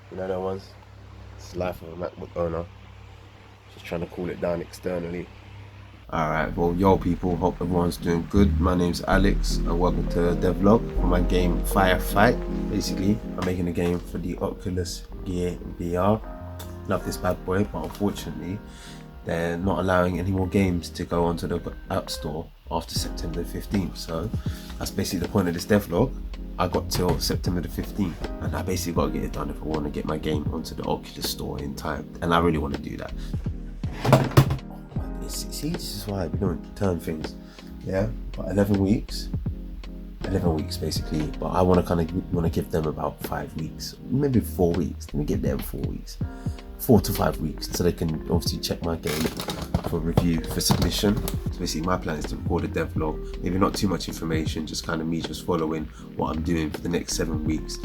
You know, no ones. It's the life of a MacBook owner. Just trying to cool it down externally. Alright, well, yo people, hope everyone's doing good. My name's Alex and welcome to Devlog for my game Firefight. Basically, I'm making a game for the Oculus Gear VR. Love this bad boy, but unfortunately, they're not allowing any more games to go onto the App Store after September 15th. So that's basically the point of this devlog. I got till September the 15th and I basically got to get it done if I want to get my game onto the Oculus Store in time. And I really want to do that. See, this is why we don't turn things. Yeah, but 11 weeks basically, but I want to give them about 5 weeks, maybe 4 weeks. Let me get them 4 weeks, 4 to 5 weeks, so they can obviously check my game for review, for submission. So basically my plan is to record a devlog, maybe not too much information, just kind of me just following what I'm doing for the next 7 weeks.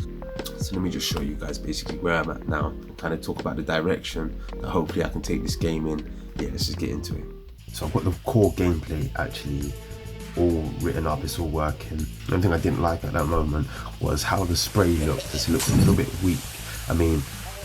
So let me just show you guys basically where I'm at now, and kind of talk about the direction that hopefully I can take this game in. Yeah, let's just get into it. So I've got the core gameplay actually all written up, it's all working. The only thing I didn't like at that moment was how the spray looked. It looked a little bit weak. I mean,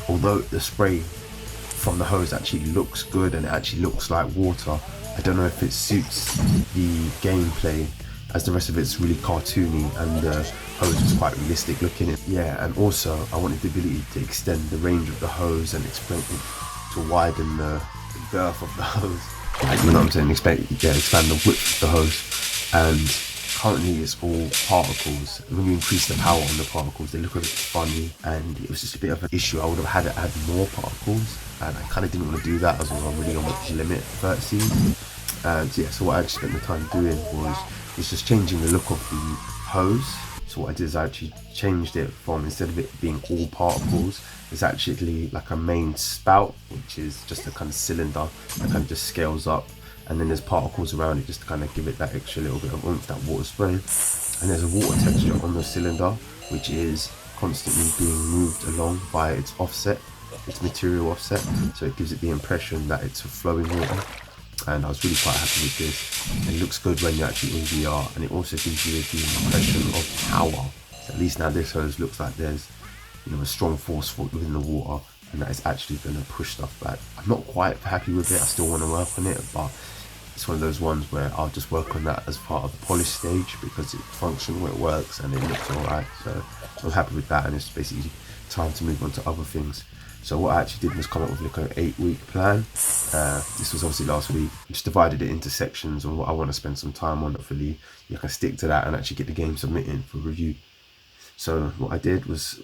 although the spray from the hose actually looks good and it actually looks like water, I don't know if it suits the gameplay, as the rest of it's really cartoony and the hose was quite realistic looking. Yeah, and also I wanted the ability to extend the range of the hose and to widen the girth of the hose. You know what I'm saying? Expand the width of the hose. And currently it's all particles. When you increase the power on the particles, they look a bit funny, and it was just a bit of an issue. I would have had to add more particles, and I kind of didn't want to do that as I was already on the limit vertices. And yeah, so what I actually spent the time doing was just changing the look of the hose. So what I did is I actually changed it from, instead of it being all particles, it's actually like a main spout, which is just a kind of cylinder that kind of just scales up, and then there's particles around it just to kind of give it that extra little bit of oomph, that water spray. And there's a water texture on the cylinder, which is constantly being moved along by its offset, its material offset, so it gives it the impression that it's flowing water. And I was really quite happy with this. It looks good when you're actually in VR, and it also gives you the impression of power. So at least now this hose looks like there's, you know, a strong force within the water, and that is actually going to push stuff back. I'm not quite happy with it. I still want to work on it, but it's one of those ones where I'll just work on that as part of the polish stage, because it functions where it works and it looks alright. So I'm happy with that, and it's basically time to move on to other things. So what I actually did was come up with like an 8-week plan. This was obviously last week. I just divided it into sections on what I want to spend some time on. Hopefully you can stick to that and actually get the game submitted for review. So what I did was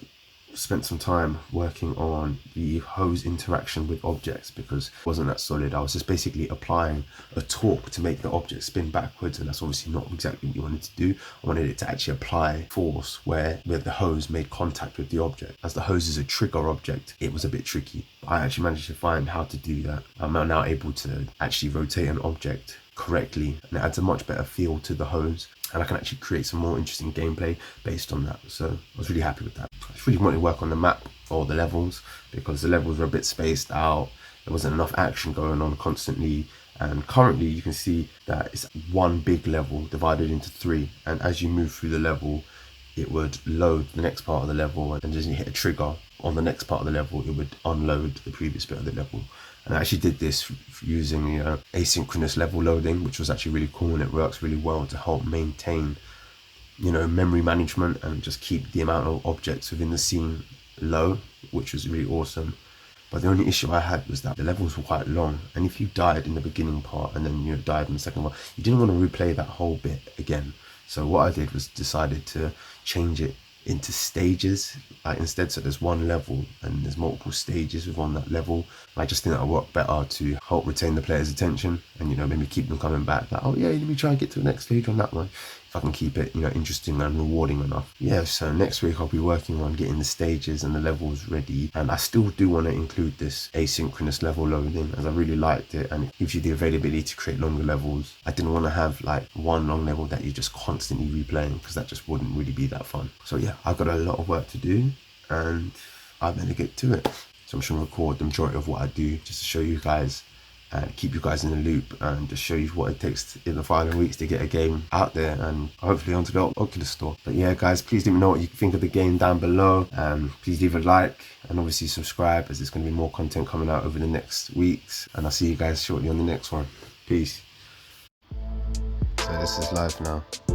spent some time working on the hose interaction with objects, because it wasn't that solid. I was just basically applying a torque to make the object spin backwards, and that's obviously not exactly what you wanted to do. I wanted it to actually apply force where the hose made contact with the object. As the hose is a trigger object, it was a bit tricky. I actually managed to find how to do that. I'm now able to actually rotate an object correctly, and it adds a much better feel to the hose, and I can actually create some more interesting gameplay based on that. So I was really happy with that. I just really wanted to work on the map or the levels, because the levels were a bit spaced out. There wasn't enough action going on constantly, and currently you can see that it's one big level divided into 3, and as you move through the level, it would load the next part of the level, and as you hit a trigger on the next part of the level, it would unload the previous bit of the level. And I actually did this using asynchronous level loading, which was actually really cool, and it works really well to help maintain, you know, memory management and just keep the amount of objects within the scene low, which was really awesome. But the only issue I had was that the levels were quite long, and if you died in the beginning part and then you died in the second one, you didn't want to replay that whole bit again. So what I did was decided to change it into stages, like instead, so there's one level and there's multiple stages within that level. I just think that would work better to help retain the player's attention, and, you know, maybe keep them coming back, like, oh yeah, let me try and get to the next stage on that one, if I can keep it, you know, interesting and rewarding enough. Yeah, so next week I'll be working on getting the stages and the levels ready, and I still do want to include this asynchronous level loading, as I really liked it, and it gives you the availability to create longer levels. I didn't want to have like one long level that you're just constantly replaying, because that just wouldn't really be that fun. So yeah, I've got a lot of work to do, and I'm gonna get to it. So I'm just gonna record the majority of what I do just to show you guys, and keep you guys in the loop and just show you what it takes in the following weeks to get a game out there and hopefully onto the Oculus store. But yeah, guys, please let me know what you think of the game down below. Please leave a like and obviously subscribe, as there's going to be more content coming out over the next weeks, and I'll see you guys shortly on the next one. Peace. So this is live now.